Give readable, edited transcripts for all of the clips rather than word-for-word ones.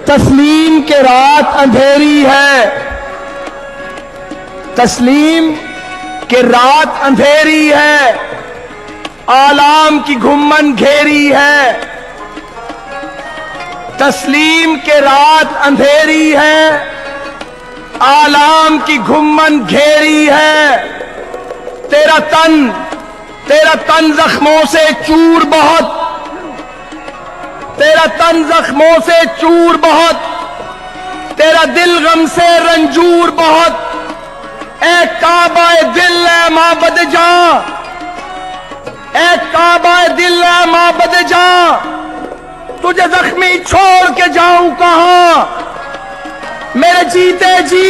तस्लीम के रात अंधेरी है, तस्लीम के रात अंधेरी है, आलाम की घुम्मन घेरी है। तस्लीम के रात अंधेरी है, आलाम की घुम्मन घेरी है। तेरा तन जख्मों से चूर बहुत, तेरा तन जख्मों से चूर बहुत, तेरा दिल गम से रंजूर बहुत। ए काबाए दिल है माबद जा, ए काबाए दिल है माबद जा, तुझे जख्मी छोड़ के जाऊं कहां। मेरे जीते जी,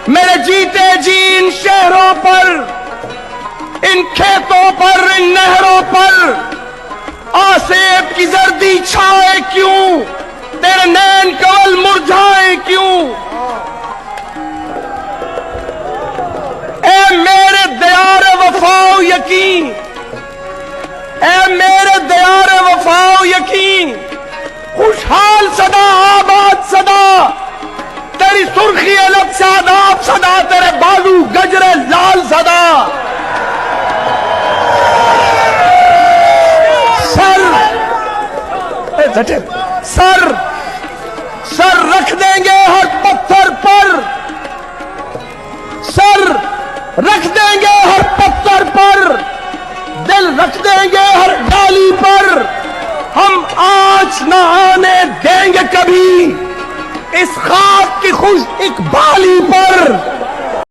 मेरे जीते जी इन शहरों पर, इन खेतों पर, इन नहरों पर आसेब की जर्दी छाए क्यों, तेरे नैन कवल मुरझाए क्यों। ए मेरे दयार वफाओ यकीन, ए मेरे दयार वफाओ यकीन, खुशहाल सदा आबाद सदा, तेरी सुर्खी अलग शादाब सदा, तेरे बाजू गजरे लाल सदा। सर रख देंगे हर पत्थर पर, सर रख देंगे हर पत्थर पर, दिल रख देंगे हर डाली पर। हम आँच न आने देंगे कभी इस खाक की खुश इकबाली पर।